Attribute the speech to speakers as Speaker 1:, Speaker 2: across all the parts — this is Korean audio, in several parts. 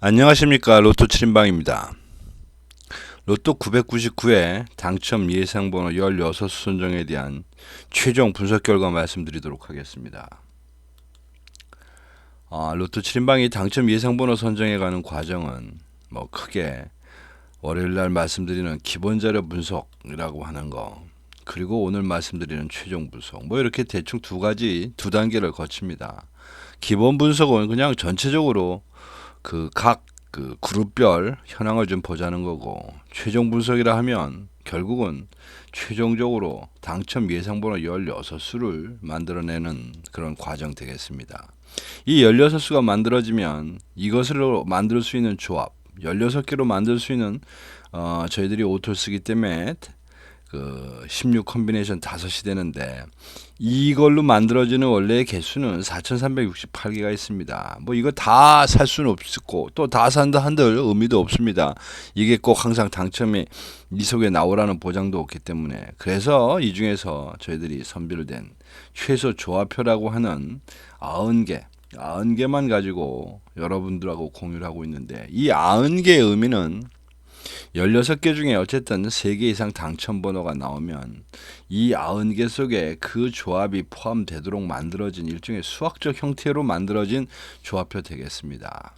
Speaker 1: 안녕하십니까. 로또 7인방입니다. 로또 999회 당첨 예상번호 16수 선정에 대한 최종 분석 결과 말씀드리도록 하겠습니다. 로또 7인방이 당첨 예상번호 선정해가는 과정은 크게 월요일날 말씀드리는 기본자료 분석이라고 하는 거, 그리고 오늘 말씀드리는 최종 분석, 이렇게 대충 두 단계를 거칩니다. 기본 분석은 그냥 전체적으로 각 그룹별 현황을 좀 보자는 거고, 최종 분석이라 하면 결국은 최종적으로 당첨 예상번호 16수를 만들어내는 그런 과정 되겠습니다. 이 16수가 만들어지면 이것으로 만들 수 있는 조합, 16개로 만들 수 있는 저희들이 오토를 쓰기 때문에 16 컨비네이션 5이 되는데, 이걸로 만들어지는 원래의 개수는 4368개가 있습니다. 이거 다 살 수는 없고 또 다 산다 한들 의미도 없습니다. 이게 꼭 항상 당첨이 이 속에 나오라는 보장도 없기 때문에, 그래서 이 중에서 저희들이 선별된 최소 조합표라고 하는 90개만 가지고 여러분들하고 공유를 하고 있는데, 이 90개의 의미는 16개 중에 어쨌든 3개 이상 당첨 번호가 나오면 이 90개 속에 그 조합이 포함되도록 만들어진 일종의 수학적 형태로 만들어진 조합표 되겠습니다.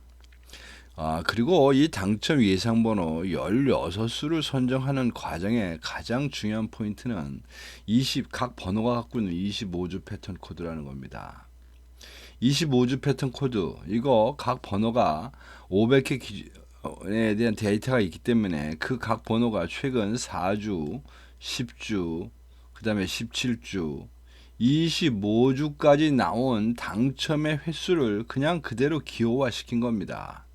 Speaker 1: 그리고 이 당첨 예상 번호 16수를 선정하는 과정의 가장 중요한 포인트는 각 번호가 갖고 있는 25주 패턴 코드라는 겁니다. 25주 패턴 코드, 이거 각 번호가 500개 에 대한 데이터가 있기 때문에 그 각 번호가 최근 4주, 10주, 그 다음에 17주, 25주까지 나온 당첨의 횟수를 그냥 그대로 기호화 시킨 겁니다.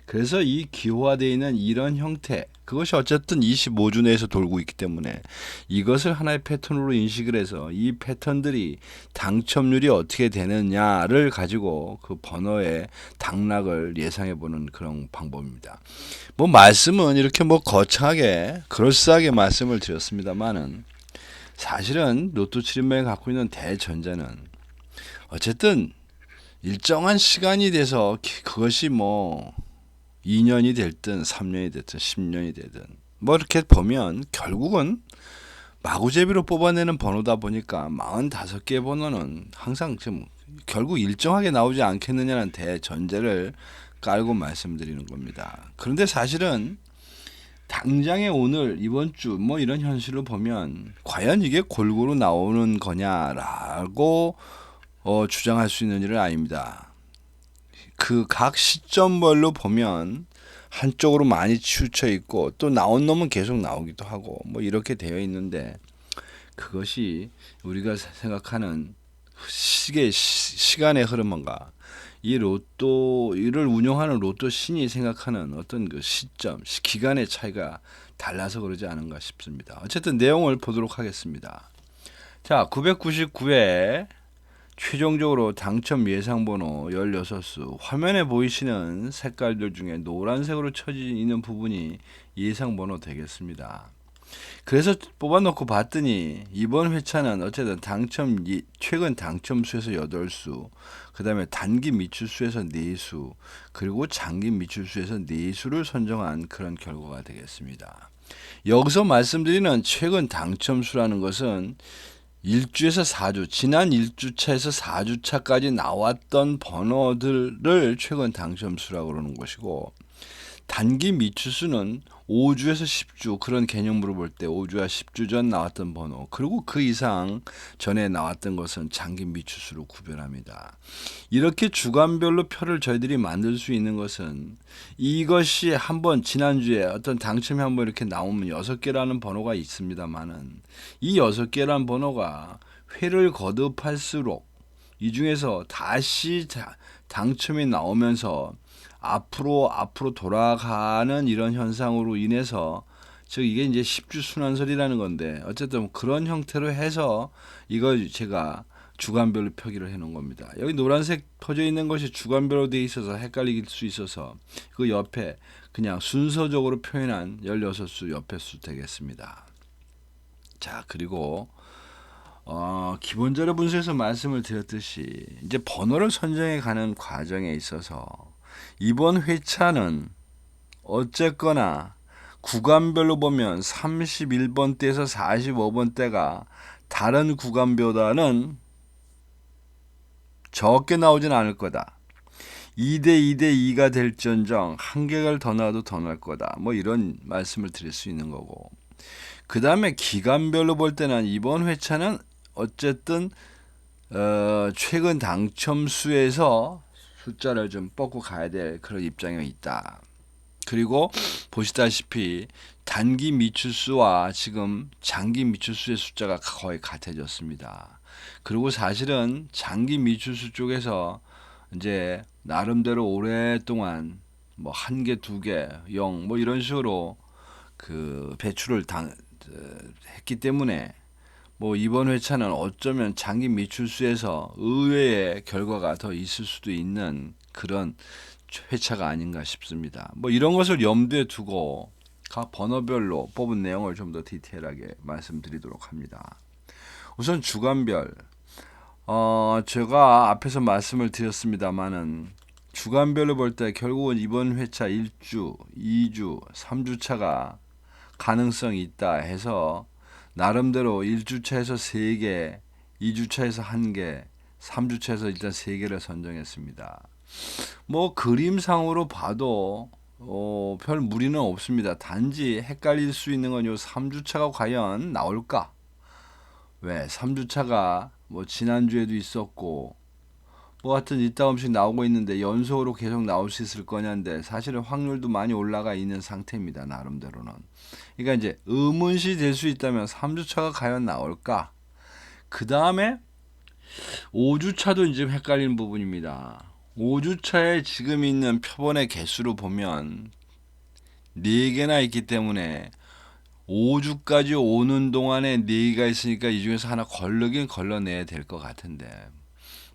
Speaker 1: 그래서 이 기호화되어 있는 이런 형태, 그것이 어쨌든 25주 내에서 돌고 있기 때문에 이것을 하나의 패턴으로 인식을 해서 이 패턴들이 당첨률이 어떻게 되느냐를 가지고 그 번호의 당락을 예상해 보는 그런 방법입니다. 말씀은 이렇게 거창하게 그럴싸하게 말씀을 드렸습니다만은, 사실은 로또 7인방이 갖고 있는 대전제는 어쨌든 일정한 시간이 돼서 그것이 2년이 됐든 3년이 됐든 10년이 되든 이렇게 보면 결국은 마구제비로 뽑아내는 번호다 보니까 45개의 번호는 항상 좀 결국 일정하게 나오지 않겠느냐는 대전제를 깔고 말씀드리는 겁니다. 그런데 사실은 당장의 오늘 이번 주 이런 현실을 보면 과연 이게 골고루 나오는 거냐라고 주장할 수 있는 일은 아닙니다. 그 각 시점별로 보면 한쪽으로 많이 치우쳐 있고 또 나온 놈은 계속 나오기도 하고 이렇게 되어 있는데, 그것이 우리가 생각하는 시간의 흐름인가, 이 로또를 운영하는 로또 신이 생각하는 어떤 그 시점, 기간의 차이가 달라서 그러지 않은가 싶습니다. 어쨌든 내용을 보도록 하겠습니다. 자, 999회 최종적으로 당첨 예상번호 16수, 화면에 보이시는 색깔들 중에 노란색으로 쳐져 있는 부분이 예상번호 되겠습니다. 그래서 뽑아놓고 봤더니 이번 회차는 어쨌든 최근 당첨수에서 8수, 그 다음에 단기 미출수에서 4수, 그리고 장기 미출수에서 4수를 선정한 그런 결과가 되겠습니다. 여기서 말씀드리는 최근 당첨수라는 것은 1주에서 4주, 지난 1주차에서 4주차까지 나왔던 번호들을 최근 당첨수라고 그러는 것이고, 단기 미추수는 5주에서 10주 그런 개념으로 볼 때 5주와 10주 전 나왔던 번호, 그리고 그 이상 전에 나왔던 것은 장기 미추수로 구별합니다. 이렇게 주간별로 표를 저희들이 만들 수 있는 것은, 이것이 한번 지난주에 어떤 당첨이 한번 이렇게 나오면 6개라는 번호가 있습니다만은, 이 6개라는 번호가 회를 거듭할수록 이 중에서 다시 당첨이 나오면서 앞으로 돌아가는 이런 현상으로 인해서, 즉 이게 이제 10주 순환설이라는 건데, 어쨌든 그런 형태로 해서 이걸 제가 주간별로 표기를 해 놓은 겁니다. 여기 노란색 퍼져 있는 것이 주간별로 되어 있어서 헷갈릴 수 있어서 그 옆에 그냥 순서적으로 표현한 16수 옆에 수 되겠습니다. 자, 그리고 기본자료 분석에서 말씀을 드렸듯이 이제 번호를 선정해 가는 과정에 있어서 이번 회차는 어쨌거나 구간별로 보면 31번대에서 45번대가 다른 구간보다는 적게 나오진 않을 거다. 2대 2대 2가 될지언정 한 개를 더 나와도 더 날 거다. 뭐 이런 말씀을 드릴 수 있는 거고. 그 다음에 기간별로 볼 때는 이번 회차는 어쨌든 최근 당첨수에서 숫자를 좀 뽑고 가야 될 그런 입장에 있다. 그리고 보시다시피 단기 미추수와 지금 장기 미추수의 숫자가 거의 같아졌습니다. 그리고 사실은 장기 미추수 쪽에서 이제 나름대로 오랫동안 뭐 한 개, 두 개, 0 뭐 이런 식으로 그 배출을 했기 때문에 뭐 이번 회차는 어쩌면 장기 미추수에서 의외의 결과가 더 있을 수도 있는 그런 회차가 아닌가 싶습니다. 뭐 이런 것을 염두에 두고 각 번호별로 뽑은 내용을 좀 더 디테일하게 말씀드리도록 합니다. 우선 주간별 제가 앞에서 말씀을 드렸습니다만은 주간별로 볼 때 결국은 이번 회차 1주, 2주, 3주차가 가능성이 있다 해서 나름대로 1주차에서 3개, 2주차에서 1개, 3주차에서 일단 3개를 선정했습니다. 뭐 그림상으로 봐도 별 무리는 없습니다. 단지 헷갈릴 수 있는 건 요 3주차가 과연 나올까? 왜? 3주차가 뭐 지난주에도 있었고 뭐 하여튼 이따금씩 나오고 있는데 연속으로 계속 나올 수 있을 거냐인데 사실은 확률도 많이 올라가 있는 상태입니다. 나름대로는. 그러니까 이제 의문시 될 수 있다면 3주차가 과연 나올까? 그 다음에 5주차도 이제 헷갈리는 부분입니다. 5주차에 지금 있는 표본의 개수로 보면 4개나 있기 때문에 5주까지 오는 동안에 4개가 있으니까 이 중에서 하나 걸르긴 걸러내야 될 것 같은데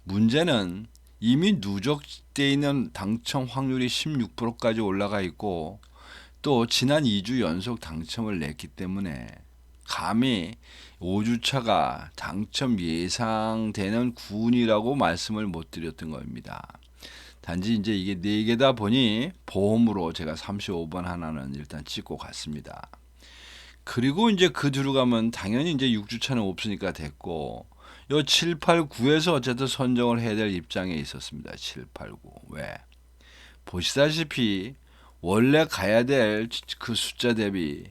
Speaker 1: 문제는 이미 누적되어 있는 당첨 확률이 16%까지 올라가 있고 또 지난 2주 연속 당첨을 냈기 때문에 감히 5주차가 당첨 예상되는 구운이라고 말씀을 못 드렸던 겁니다. 단지 이제 이게 4개다 보니 보험으로 제가 35번 하나는 일단 찍고 갔습니다. 그리고 이제 그 뒤로 가면 당연히 이제 6주차는 없으니까 됐고 요 7, 8, 9에서 어쨌든 선정을 해야 될 입장에 있었습니다. 7, 8, 9. 왜? 보시다시피 원래 가야 될 그 숫자 대비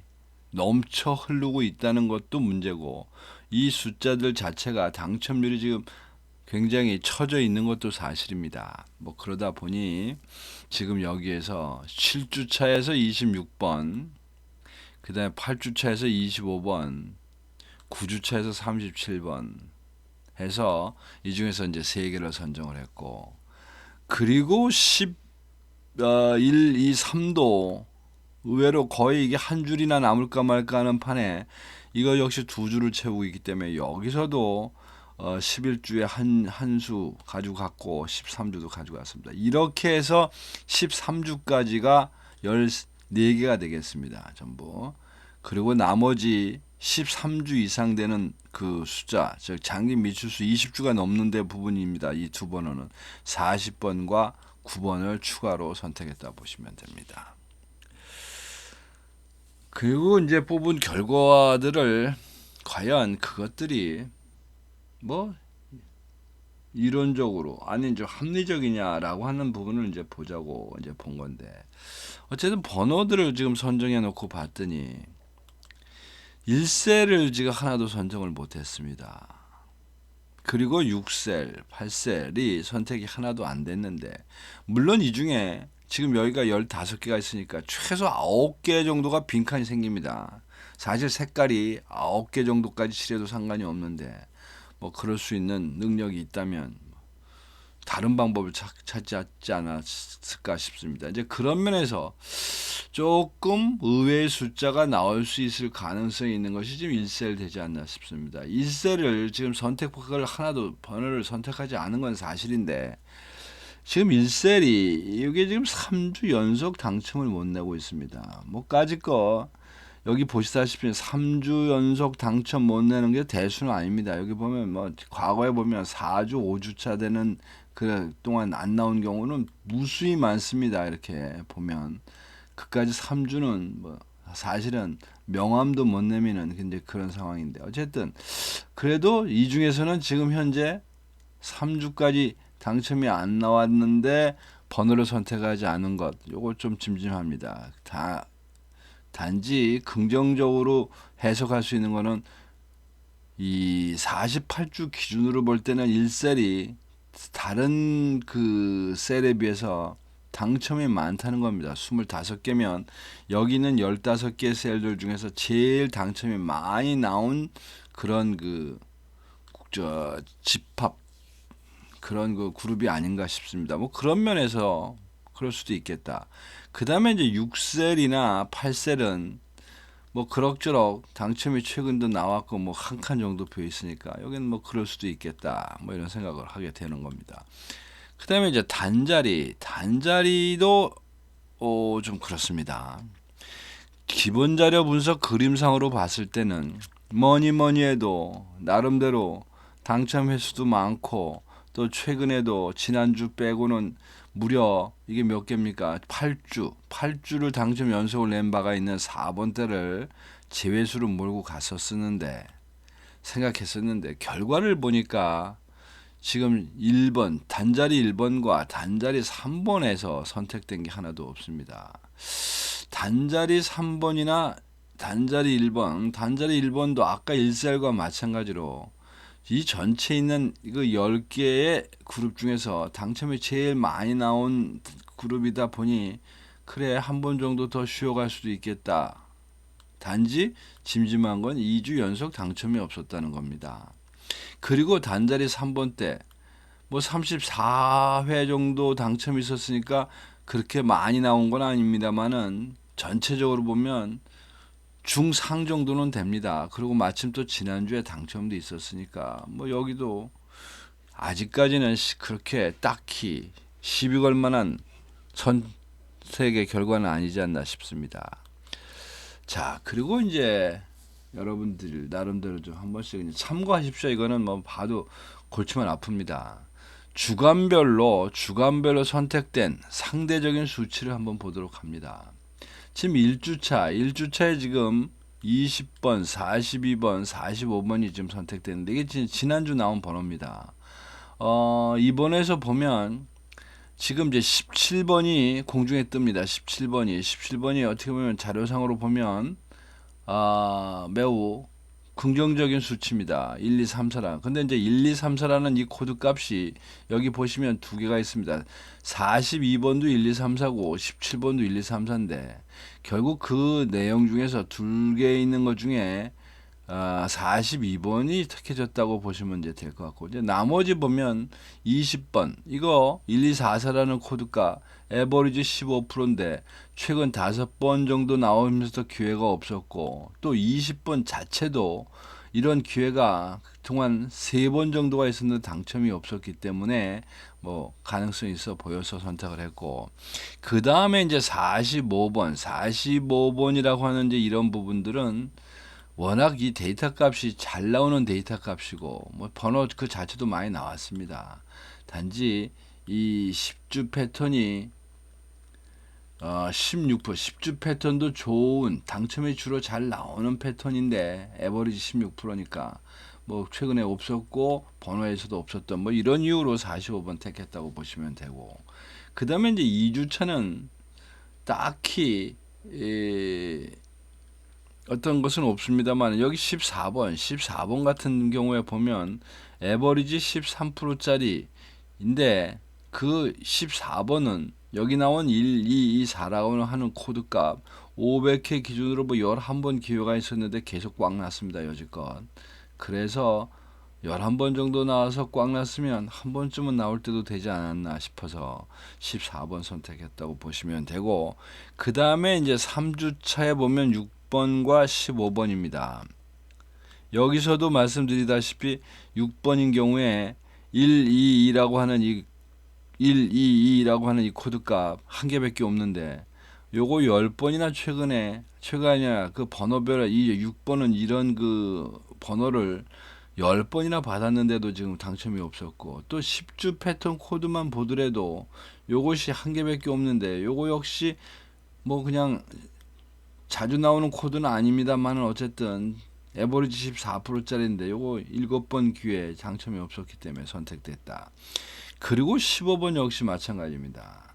Speaker 1: 넘쳐 흐르고 있다는 것도 문제고 이 숫자들 자체가 당첨률이 지금 굉장히 처져 있는 것도 사실입니다. 뭐 그러다 보니 지금 여기에서 7주차에서 26번, 그 다음에 8주차에서 25번, 9주차에서 37번 해서 이 중에서 이제 3개를 선정을 했고 그리고 1, 2, 3도 의외로 거의 이게 한 줄이나 남을까 말까 하는 판에 이거 역시 2줄을 채우고 있기 때문에 여기서도 11주에 한 수 가지고 갔고 13주도 가지고 갔습니다. 이렇게 해서 13주까지가 14개가 되겠습니다. 전부. 그리고 나머지 13주 이상 되는 그 숫자, 즉 장기 미추수 20주가 넘는 데 부분입니다. 이 두 번호는 40번과 9번을 추가로 선택했다 보시면 됩니다. 그리고 이제 뽑은 결과들을 과연 그것들이 뭐 이론적으로 아니 좀 합리적이냐라고 하는 부분을 이제 보자고 이제 본 건데 어쨌든 번호들을 지금 선정해 놓고 봤더니 1셀을 지금 하나도 선정을 못했습니다. 그리고 6셀, 8셀이 선택이 하나도 안 됐는데 물론 이 중에 지금 여기가 15개가 있으니까 최소 9개 정도가 빈칸이 생깁니다. 사실 색깔이 9개 정도까지 칠해도 상관이 없는데 뭐 그럴 수 있는 능력이 있다면 다른 방법을 찾지 않았을까 싶습니다. 이제 그런 면에서 조금 의외의 숫자가 나올 수 있을 가능성이 있는 것이 지금 1셀 되지 않나 싶습니다. 1셀을 지금 선택을 하나도 번호를 선택하지 않은 건 사실인데 지금 1셀이 이게 지금 3주 연속 당첨을 못 내고 있습니다. 뭐까짓 거 여기 보시다시피 3주 연속 당첨 못 내는 게 대수는 아닙니다. 여기 보면 뭐 과거에 보면 4주, 5주차 되는 그 동안 안 나온 경우는 무수히 많습니다. 이렇게 보면 그까지 3주는 뭐 사실은 명함도 못 내미는 이제 그런 상황인데 어쨌든 그래도 이 중에서는 지금 현재 3주까지 당첨이 안 나왔는데 번호를 선택하지 않은 것, 요거 좀 찜찜합니다. 단지 긍정적으로 해석할 수 있는 거는 이 48주 기준으로 볼 때는 1셀이 다른 그 셀에 비해서 당첨이 많다는 겁니다. 25개면 여기는 15개 셀들 중에서 제일 당첨이 많이 나온 그런 그 집합 그런 그 그룹이 아닌가 싶습니다. 뭐 그런 면에서 그럴 수도 있겠다. 그 다음에 이제 6셀이나 8셀은 뭐 그럭저럭 당첨이 최근도 나왔고 뭐 한 칸 정도 비어 있으니까 여기는 뭐 그럴 수도 있겠다. 뭐 이런 생각을 하게 되는 겁니다. 그 다음에 이제 단자리도 좀 그렇습니다. 기본 자료 분석 그림상으로 봤을 때는 뭐니 해도 나름대로 당첨 횟수도 많고 또 최근에도 지난주 빼고는 무려 이게 몇 개입니까? 8주를 당첨 연속을 낸 바가 있는 4번대를 제외수로 몰고 갔었는데 생각했었는데 결과를 보니까 지금 1번 단자리 1번과 단자리 3번에서 선택된 게 하나도 없습니다. 단자리 3번이나 단자리 1번, 단자리 1번도 아까 1셀과 마찬가지로 이 전체에 있는 이거 10개의 그룹 중에서 당첨이 제일 많이 나온 그룹이다 보니 그래 한 번 정도 더 쉬어갈 수도 있겠다. 단지 짐짐한 건 2주 연속 당첨이 없었다는 겁니다. 그리고 단자리 3번 때 뭐 34회 정도 당첨이 있었으니까 그렇게 많이 나온 건 아닙니다만은 전체적으로 보면 중상 정도는 됩니다. 그리고 마침 또 지난주에 당첨도 있었으니까 뭐 여기도 아직까지는 그렇게 딱히 시비 걸 만한 선택의 결과는 아니지 않나 싶습니다. 자, 그리고 이제 여러분들 나름대로 좀 한 번씩 참고하십시오. 이거는 뭐 봐도 골치만 아픕니다. 주간별로 선택된 상대적인 수치를 한번 보도록 합니다. 지금 1주차에 지금 20번, 42번, 45번이 지금 선택됐는데 이게 지난주 나온 번호입니다. 이번에서 보면 지금 이제 17번이 공중에 뜹니다. 17번이 어떻게 보면 자료상으로 보면 매우 긍정적인 수치입니다. 1, 2, 3, 4라. 근데 이제 1, 2, 3, 4라는 이 코드 값이 여기 보시면 두 개가 있습니다. 42번도 1, 2, 3, 4고 17번도 1, 2, 3, 4인데 결국 그 내용 중에서 두 개 있는 것 중에 42번이 특혜졌다고 보시면 이제 될 것 같고 이제 나머지 보면 20번 이거 1244라는 코드가 에버리지 15%인데 최근 5번 정도 나오면서 기회가 없었고 또 20번 자체도 이런 기회가 그동안 3번 정도가 있었는데 당첨이 없었기 때문에 뭐 가능성이 있어 보여서 선택을 했고 그 다음에 이제 45번이라고 하는 이제 이런 부분들은 워낙 이 데이터 값이 잘 나오는 데이터 값이고 뭐 번호 그 자체도 많이 나왔습니다. 단지 이 10주 패턴이 10주 패턴도 좋은 당첨이 주로 잘 나오는 패턴인데 에버리지 16%니까 뭐 최근에 없었고 번호에서도 없었던 뭐 이런 이유로 45번 택했다고 보시면 되고 그 다음에 이제 2주차는 딱히 어떤 것은 없습니다만 여기 14번 같은 경우에 보면 에버리지 13%짜리인데 그 14번은 여기 나온 1, 2, 2, 4라고 하는 코드값 500회 기준으로 뭐 11번 기회가 있었는데 계속 꽉 났습니다. 여지껏. 그래서 11번 정도 나와서 꽉 났으면 한 번쯤은 나올 때도 되지 않았나 싶어서 14번 선택했다고 보시면 되고 그 다음에 이제 3주차에 보면 6번과 15번입니다. 여기서도 말씀드리다시피 6번인 경우에 122라고 하는 이 코드값 한 개밖에 없는데 요거 10번이나 최근에 아니라 그 번호별 이 6번은 이런 그 번호를 10번이나 받았는데도 지금 당첨이 없었고, 또 10주 패턴 코드만 보더라도 요것이 한 개밖에 없는데, 요거 역시 뭐 그냥 자주 나오는 코드는 아닙니다만 어쨌든 에버리지 14%짜리인데 요거 7번 기회에 당첨이 없었기 때문에 선택됐다. 그리고 15번 역시 마찬가지입니다.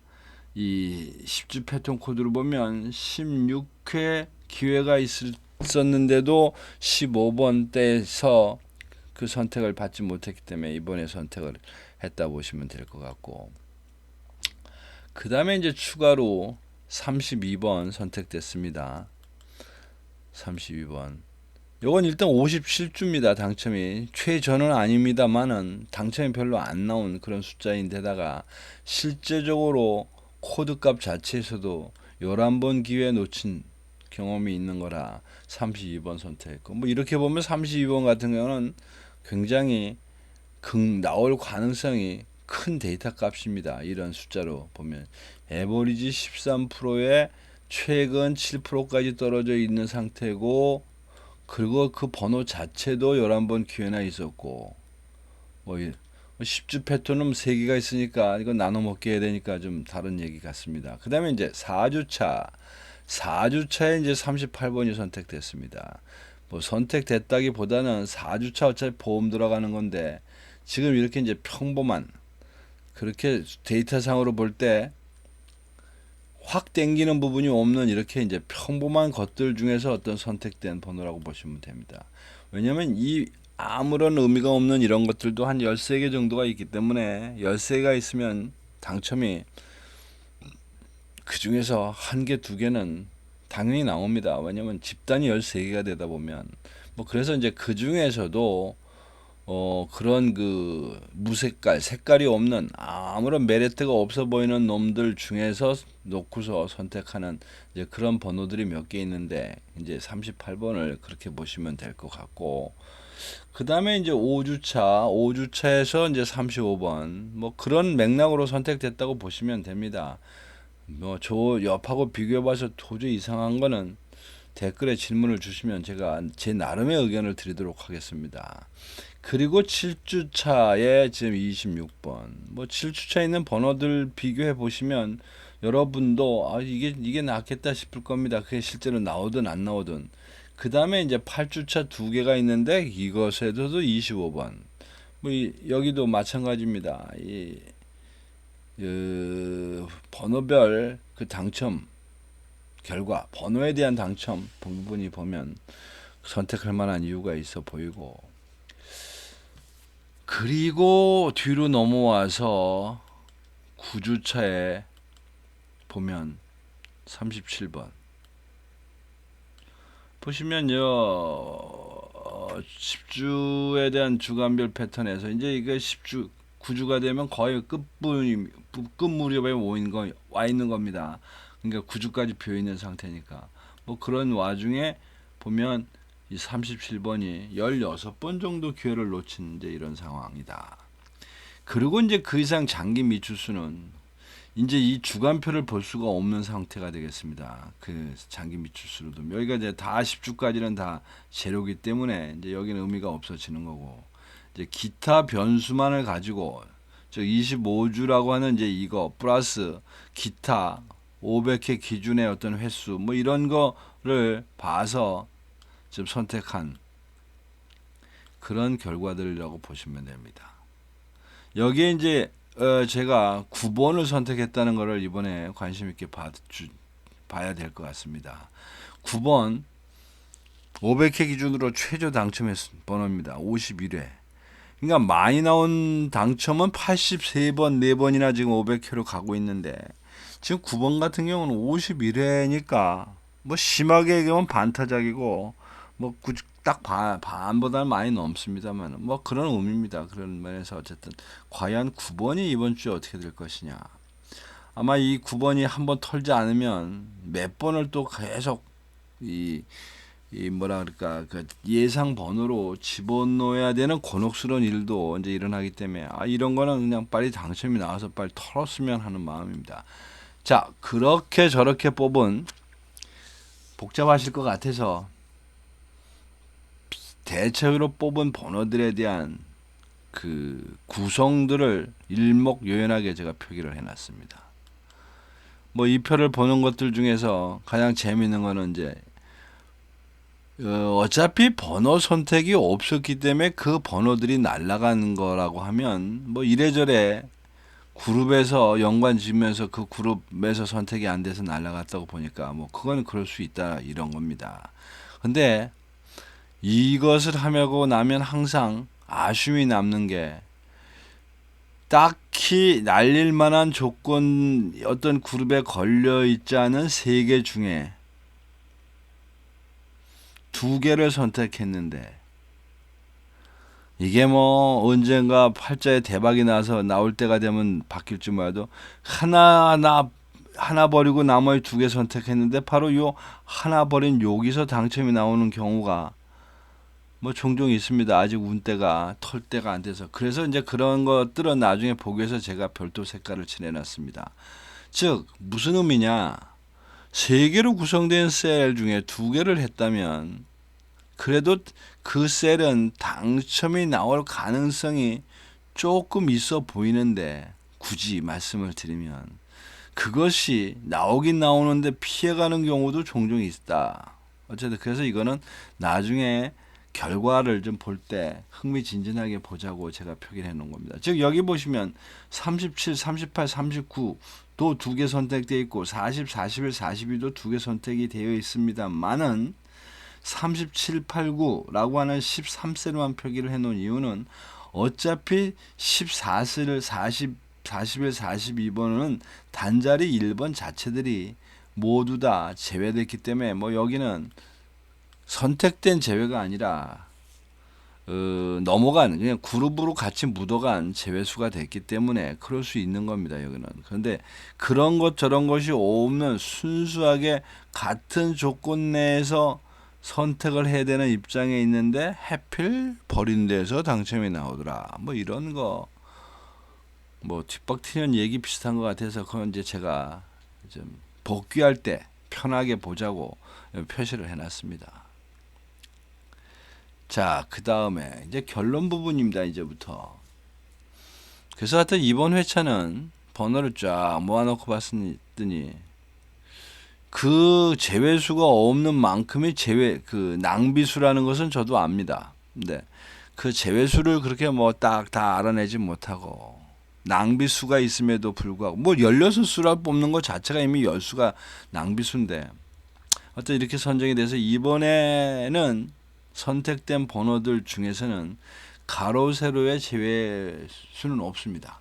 Speaker 1: 이 10주 패턴 코드를 보면 16회 기회가 있었는데도 15번 때에서 그 선택을 받지 못했기 때문에 이번에 선택을 했다 보시면 될 것 같고, 그 다음에 이제 추가로 32번 선택됐습니다. 32번. 요건 일단 57주입니다. 당첨이. 최저는 아닙니다만은 당첨이 별로 안 나온 그런 숫자인데다가 실제적으로 코드값 자체에서도 11번 기회 놓친 경험이 있는 거라 32번 선택했고, 뭐 이렇게 보면 32번 같은 경우는 굉장히 나올 가능성이 큰 데이터 값입니다. 이런 숫자로 보면 에버리지 13%에 최근 7%까지 떨어져 있는 상태고, 그리고 그 번호 자체도 11번 기회나 있었고, 뭐 10주 패턴은 3개가 있으니까 이거 나눠 먹게 해야 되니까 좀 다른 얘기 같습니다. 그 다음에 이제 4주차에 이제 38번이 선택됐습니다. 뭐 선택됐다기보다는 4주차 어차피 보험 들어가는 건데, 지금 이렇게 이제 평범한, 그렇게 데이터상으로 볼 때 확 땡기는 부분이 없는 이렇게 이제 평범한 것들 중에서 어떤 선택된 번호라고 보시면 됩니다. 왜냐면 이 아무런 의미가 없는 이런 것들도 한 13개 정도가 있기 때문에 13개가 있으면 당첨이 그 중에서 1개, 2개는 당연히 나옵니다. 왜냐면 집단이 13개가 되다 보면, 뭐 그래서 이제 그 중에서도 그런 그 무색깔, 색깔이 없는 아무런 메리트가 없어 보이는 놈들 중에서 놓고서 선택하는 이제 그런 번호들이 몇 개 있는데, 이제 38번을 그렇게 보시면 될 것 같고, 그 다음에 이제 5주차에서 이제 35번, 뭐 그런 맥락으로 선택됐다고 보시면 됩니다. 뭐 저 옆하고 비교해봐서 도저히 이상한 거는 댓글에 질문을 주시면 제가 제 나름의 의견을 드리도록 하겠습니다. 그리고 7주차에 지금 26번, 뭐 7주차에 있는 번호들 비교해 보시면 여러분도 이게 낫겠다 싶을 겁니다. 그게 실제로 나오든 안 나오든. 그 다음에 이제 8주차 2개가 있는데 이것에서도 25번. 뭐 여기도 마찬가지입니다. 번호별 그 당첨 결과, 번호에 대한 당첨 부분이 보면 선택할 만한 이유가 있어 보이고, 그리고 뒤로 넘어와서 9주차에 보면 37번 보시면요, 10주에 대한 주간별 패턴에서 이제 이게 10주 9주가 되면 거의 끝 무렵에 와 있는 겁니다. 그러니까 9주까지 비어 있는 상태니까, 뭐 그런 와중에 보면 이 37번이 16번 정도 기회를 놓친 이제 이런 상황이다. 그리고 이제 그 이상 장기 미추수는 이제 이 주간표를 볼 수가 없는 상태가 되겠습니다. 그 장기 미추수로도 여기가 이제 다 10주까지는 다 재료기 때문에 이제 여기는 의미가 없어지는 거고, 이제 기타 변수만을 가지고 즉 25주라고 하는 이제 이거 플러스 기타 500회 기준의 어떤 횟수 뭐 이런 거를 봐서 지금 선택한 그런 결과들이라고 보시면 됩니다. 여기에 이제 제가 9번을 선택했다는 것을 이번에 관심 있게 봐야 될 것 같습니다. 9번 500회 기준으로 최저 당첨의 번호입니다. 51회. 그러니까 많이 나온 당첨은 83번, 4번이나 지금 500회로 가고 있는데, 지금 9번 같은 경우는 51회니까 뭐 심하게 얘기하면 반타작이고, 뭐 딱 반보다는 많이 넘습니다만 뭐 그런 의미입니다. 그런 면에서 어쨌든 과연 9번이 이번 주에 어떻게 될 것이냐. 아마 이 9번이 한번 털지 않으면 몇 번을 또 계속 이 뭐라 그럴까 그 예상 번호로 집어넣어야 되는 곤혹스러운 일도 이제 일어나기 때문에 이런 거는 그냥 빨리 당첨이 나와서 빨리 털었으면 하는 마음입니다. 자, 그렇게 저렇게 뽑은 복잡하실 것 같아서 대체로 뽑은 번호들에 대한 그 구성들을 일목요연하게 제가 표기를 해놨습니다. 뭐 이 표를 보는 것들 중에서 가장 재미있는 거는 이제 어차피 번호 선택이 없었기 때문에 그 번호들이 날아가는 거라고 하면 뭐 이래저래 그룹에서 연관 지으면서 그 그룹에서 선택이 안 돼서 날아갔다고 보니까 뭐 그건 그럴 수 있다 이런 겁니다. 근데 이것을 하고 나면 항상 아쉬움이 남는 게 딱히 날릴 만한 조건 어떤 그룹에 걸려 있지 않은 세 개 중에 두 개를 선택했는데 이게 뭐 언젠가 팔자에 대박이 나서 나올 때가 되면 바뀔지 몰라도 하나 버리고 나머지 두 개 선택했는데 바로 요 하나 버린 여기서 당첨이 나오는 경우가 뭐 종종 있습니다. 아직 운때가 털 때가 안 돼서. 그래서 이제 그런 것들은 나중에 보기 위해서 제가 별도 색깔을 칠해놨습니다. 즉 무슨 의미냐? 세 개로 구성된 셀 중에 두 개를 했다면 그래도 그 셀은 당첨이 나올 가능성이 조금 있어 보이는데 굳이 말씀을 드리면 그것이 나오긴 나오는데 피해가는 경우도 종종 있다. 어쨌든 그래서 이거는 나중에 결과를 좀 볼 때 흥미진진하게 보자고 제가 표기를 해 놓은 겁니다. 즉 여기 보시면 37, 38, 39도 두 개 선택되어 있고 40, 41, 42도 두 개 선택이 되어 있습니다만은 37, 89라고 하는 13셀만 표기를 해 놓은 이유는 어차피 14셀을 41, 42번은 단자리 1번 자체들이 모두 다 제외됐기 때문에 뭐 여기는 선택된 제외가 아니라 넘어간 그냥 그룹으로 같이 묻어간 제외수가 됐기 때문에 그럴 수 있는 겁니다. 여기는. 그런데 그런 것 저런 것이 없는 순수하게 같은 조건 내에서 선택을 해야 되는 입장에 있는데 해필 버린 데서 당첨이 나오더라. 뭐 이런 거 뭐 뒷박 튀는 얘기 비슷한 것 같아서 그건 이제 제가 좀 복귀할 때 편하게 보자고 표시를 해놨습니다. 자, 그 다음에 이제 결론 부분입니다. 이제부터. 그래서 하여튼 이번 회차는 번호를 쫙 모아놓고 봤더니 그 제외수가 없는 만큼의 그 낭비수라는 것은 저도 압니다. 근데 그 제외수를 그렇게 뭐 딱 다 알아내지 못하고 낭비수가 있음에도 불구하고 뭐 16수라 뽑는 것 자체가 이미 10수가 낭비수인데 어떤 이렇게 선정이 돼서 이번에는 선택된 번호들 중에서는 가로 세로의 제외수는 없습니다.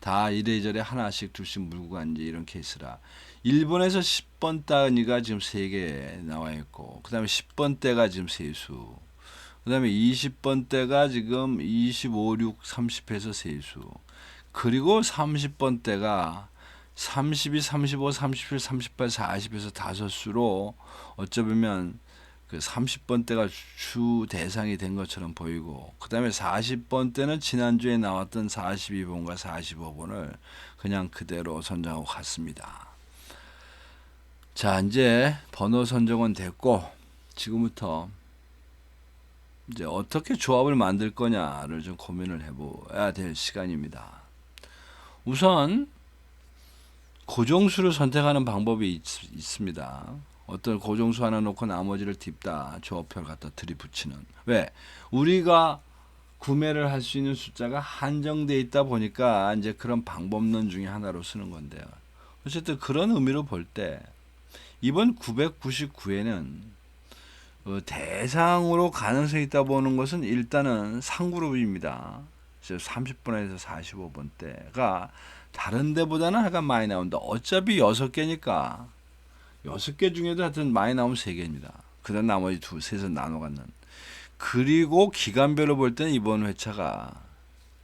Speaker 1: 다 이래저래 하나씩 둘씩 물고 간 이런 케이스라 1번에서 10번 단위가 지금 3개 나와 있고 그 다음에 10번 대가 지금 3수 그 다음에 20번 대가 지금 25, 6, 30에서 3수 그리고 30번 대가 32, 35, 37, 38, 40에서 5수로 어쩌면 그 30번 대가 주 대상이 된 것처럼 보이고 그 다음에 40번 대는 지난주에 나왔던 42번과 45번을 그냥 그대로 선정하고 갔습니다. 자, 이제 번호 선정은 됐고 지금부터 이제 어떻게 조합을 만들 거냐를 좀 고민을 해봐야 될 시간입니다. 우선 고정수를 선택하는 방법이 있습니다. 어떤 고정수 하나 놓고 나머지를 딥다 조합표를 갖다 들이붙이는. 왜? 우리가 구매를 할 수 있는 숫자가 한정되어 있다 보니까 이제 그런 방법론 중에 하나로 쓰는 건데요. 어쨌든 그런 의미로 볼 때 이번 999에는 대상으로 가능성이 있다 보는 것은 일단은 상그룹입니다. 30번에서 45번 대가 다른 데보다는 약간 많이 나온다. 어차피 6개니까 6개 중에도 하여튼 많이 나오면 3개입니다. 그 다음 나머지 셋은 나눠 갖는. 그리고 기간별로 볼 때는 이번 회차가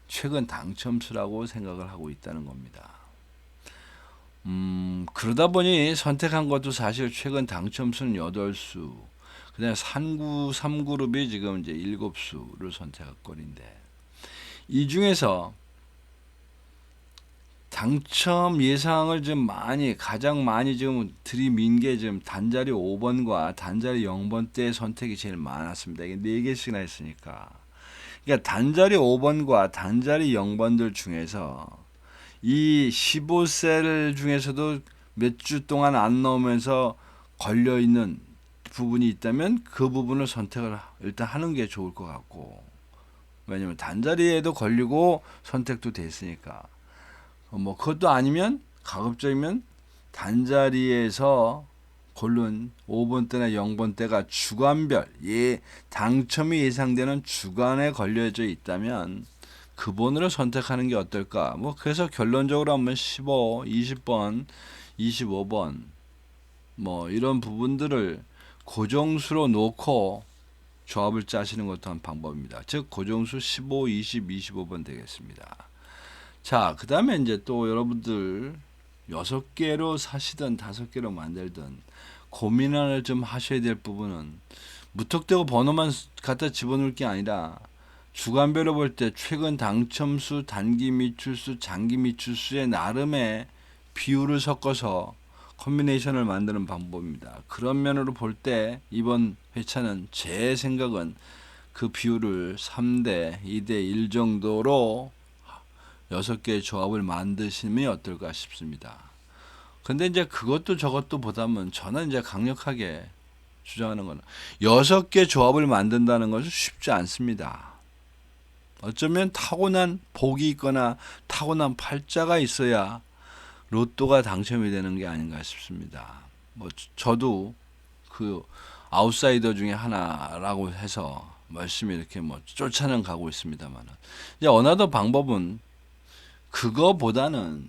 Speaker 1: 최근 당첨수라고 생각을 하고 있다는 겁니다. 그러다 보니 선택한 것도 사실 최근 당첨수는 8수, 그 다음에 3그룹이 지금 이제 7수를 선택할 거리인데, 이 중에서 당첨 예상을 좀 가장 많이 지금 들이민 게 지금 단자리 5번과 단자리 0번대 선택이 제일 많았습니다. 이게 4개씩이나 했으니까. 그러니까 단자리 5번과 단자리 0번들 중에서 이 15셀 중에서도 몇 주 동안 안 나오면서 걸려 있는 부분이 있다면 그 부분을 선택을 일단 하는 게 좋을 것 같고, 왜냐면 단자리에도 걸리고 선택도 됐으니까. 뭐 그것도 아니면 가급적이면 단자리에서 고른 5번 때나 0번 때가 주간별 당첨이 예상되는 주간에 걸려져 있다면 그 번호를 선택하는 게 어떨까. 뭐 그래서 결론적으로 한번 15, 20번, 25번 뭐 이런 부분들을 고정수로 놓고 조합을 짜시는 것도 한 방법입니다. 즉 고정수 15, 20, 25번 되겠습니다. 자, 그 다음에 이제 또 여러분들 6개로 사시든 5개로 만들든 고민을 좀 하셔야 될 부분은 무턱대고 번호만 갖다 집어넣을 게 아니라 주간별로 볼 때 최근 당첨수, 단기 미출수, 장기 미출수의 나름의 비율을 섞어서 컨비네이션을 만드는 방법입니다. 그런 면으로 볼 때 이번 회차는 제 생각은 그 비율을 3대 2대 1 정도로 6개의 조합을 만드시면 어떨까 싶습니다. 근데 이제 그것도 저것도 보다면 저는 이제 강력하게 주장하는 거는 6개 조합을 만든다는 것은 쉽지 않습니다. 어쩌면 타고난 복이 있거나 타고난 팔자가 있어야 로또가 당첨이 되는 게 아닌가 싶습니다. 뭐 저도 그 아웃사이더 중에 하나라고 해서 열심히 이렇게 뭐 쫓아는 가고 있습니다만, 이제 어나더 방법은 그거보다는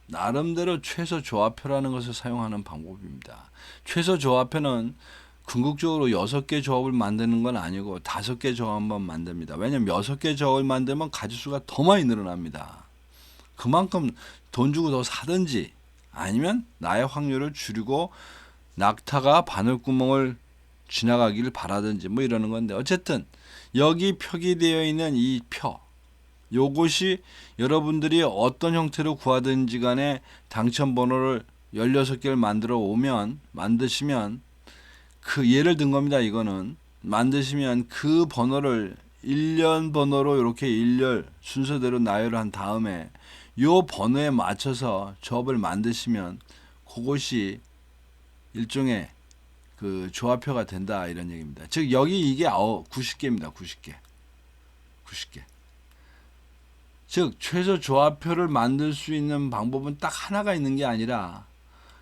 Speaker 1: 나름대로 최소 조합표라는 것을 사용하는 방법입니다. 최소 조합표는 궁극적으로 6개 조합을 만드는 건 아니고 5개 조합만 만듭니다. 왜냐하면 6개 조합을 만들면 가지수가 더 많이 늘어납니다. 그만큼 돈 주고 더 사든지 아니면 나의 확률을 줄이고 낙타가 바늘구멍을 지나가기를 바라든지 뭐 이러는 건데, 어쨌든 여기 표기되어 있는 이 표, 요것이 여러분들이 어떤 형태로 구하든지 간에 당첨 번호를 16개를 만드시면 그 예를 든 겁니다. 이거는 만드시면 그 번호를 1년 번호로 이렇게 일렬 순서대로 나열을 한 다음에 요 번호에 맞춰서 조합을 만드시면 그것이 일종의 그 조합표가 된다 이런 얘기입니다. 즉 여기 이게 90개입니다. 90개. 즉 최소 조합표를 만들 수 있는 방법은 딱 하나가 있는 게 아니라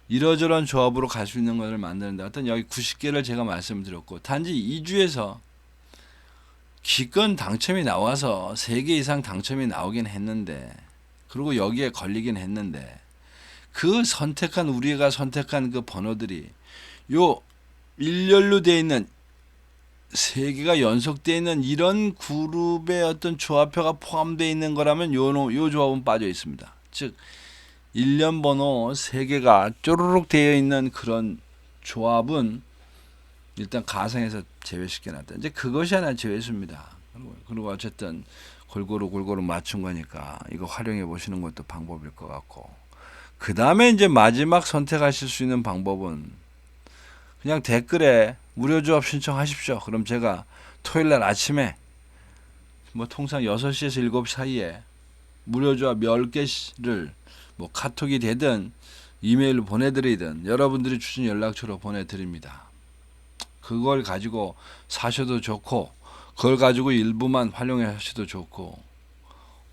Speaker 1: 이러저런 조합으로 갈 수 있는 것을 만드는데, 어떤 여기 90개를 제가 말씀드렸고 단지 2주에서 기껏 당첨이 나와서 3개 이상 당첨이 나오긴 했는데, 그리고 여기에 걸리긴 했는데, 그 우리가 선택한 그 번호들이 요 일렬로 되어 있는 3개가 연속되어 있는 이런 그룹의 어떤 조합표가 포함되어 있는 거라면 요 조합은 빠져 있습니다. 즉 1년 번호 3개가 쪼르륵 되어 있는 그런 조합은 일단 가상에서 제외시켜놨다. 이제 그것이 하나 제외수입니다. 그리고 어쨌든 골고루 맞춘 거니까 이거 활용해 보시는 것도 방법일 것 같고, 그 다음에 이제 마지막 선택하실 수 있는 방법은 그냥 댓글에 무료 조합 신청하십시오. 그럼 제가 토요일날 아침에 뭐 통상 6시에서 7시 사이에 무료 조합 10개를 뭐 카톡이 되든 이메일로 보내드리든 여러분들이 주신 연락처로 보내드립니다. 그걸 가지고 사셔도 좋고 그걸 가지고 일부만 활용하셔도 좋고,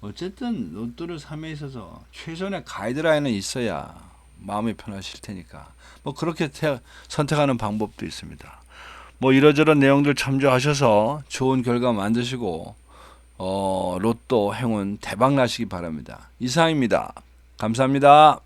Speaker 1: 어쨌든 로또를 삶에 있어서 최선의 가이드라인은 있어야 마음이 편하실 테니까 뭐 그렇게 선택하는 방법도 있습니다. 뭐 이러저런 내용들 참조하셔서 좋은 결과 만드시고 로또 행운 대박 나시기 바랍니다. 이상입니다. 감사합니다.